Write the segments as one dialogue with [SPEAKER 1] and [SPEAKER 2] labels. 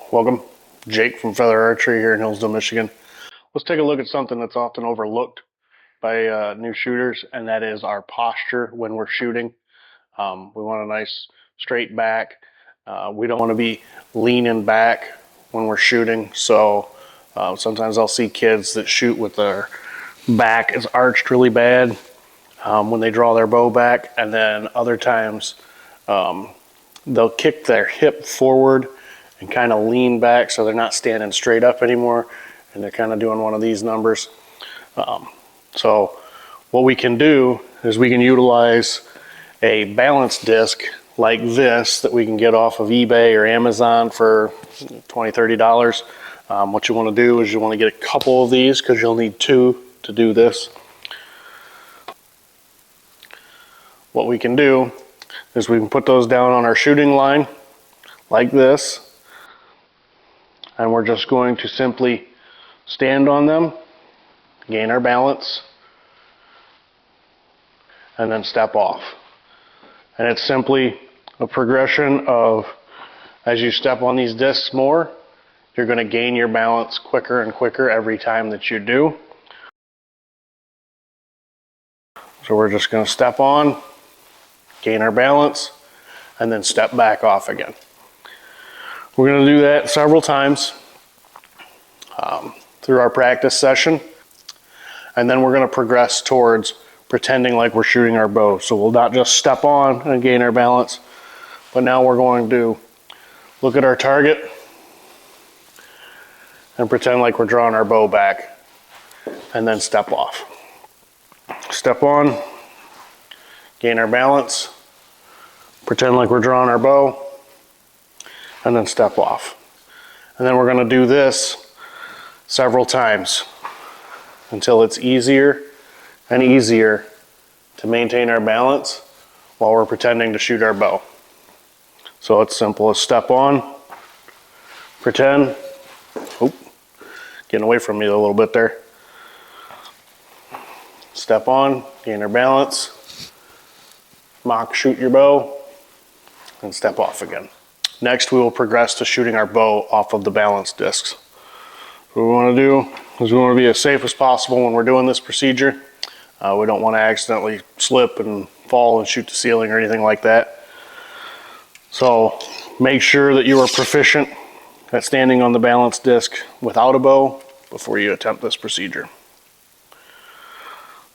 [SPEAKER 1] Welcome, Jake from Feather Archery here in Hillsdale, Michigan. Let's take a look at something that's often overlooked by new shooters, and that is our posture when we're shooting. We want a nice straight back. We don't want to be leaning back when we're shooting. So sometimes I'll see kids that shoot with their back is arched really bad when they draw their bow back, and then other times they'll kick their hip forward and kind of lean back so they're not standing straight up anymore, and they're kind of doing one of these numbers. So what we can do is we can utilize a balance disc like this that we can get off of eBay or Amazon for $20–30. What you want to do is you want to get a couple of these because you'll need two to do this. What we can do is we can put those down on our shooting line like this, and we're just going to simply stand on them, gain our balance, and then step off. And it's simply a progression of, as you step on these discs more, you're going to gain your balance quicker and quicker every time that you do. So we're just going to step on, gain our balance, and then step back off again. We're going to do that several times through our practice session, and then we're going to progress towards pretending like we're shooting our bow. So we'll not just step on and gain our balance, but now we're going to look at our target and pretend like we're drawing our bow back, and then step off. Step on, gain our balance, pretend like we're drawing our bow, and then step off. And then we're going to do this several times until it's easier and easier to maintain our balance while we're pretending to shoot our bow. So it's simple as step on, pretend, getting away from me a little bit there. Step on, gain our balance, mock shoot your bow, and step off again. Next, we will progress to shooting our bow off of the balance discs. What we want to do is we want to be as safe as possible when we're doing this procedure. We don't want to accidentally slip and fall and shoot the ceiling or anything like that. So make sure that you are proficient at standing on the balance disc without a bow before you attempt this procedure.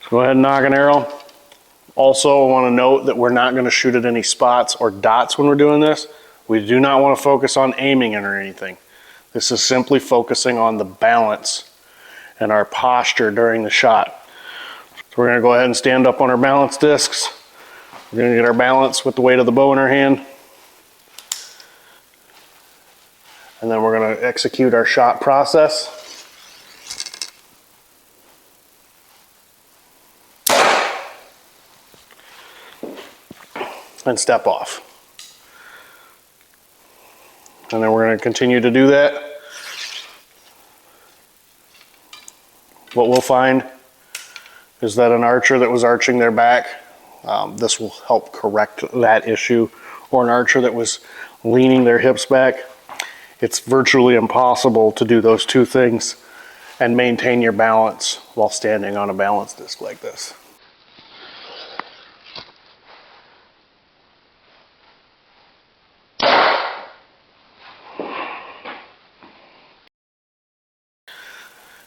[SPEAKER 1] So go ahead and knock an arrow. Also, I want to note that we're not going to shoot at any spots or dots when we're doing this. We do not want to focus on aiming it or anything. This is simply focusing on the balance and our posture during the shot. So we're going to go ahead and stand up on our balance discs. We're going to get our balance with the weight of the bow in our hand. And then we're going to execute our shot process. And step off. And then we're going to continue to do that. What we'll find is that an archer that was arching their back, this will help correct that issue, or an archer that was leaning their hips back. It's virtually impossible to do those two things and maintain your balance while standing on a balance disc like this.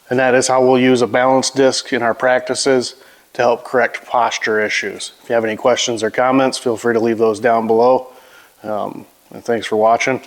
[SPEAKER 1] And that is how we'll use a balance disc in our practices to help correct posture issues. If you have any questions or comments, feel free to leave those down below. And thanks for watching.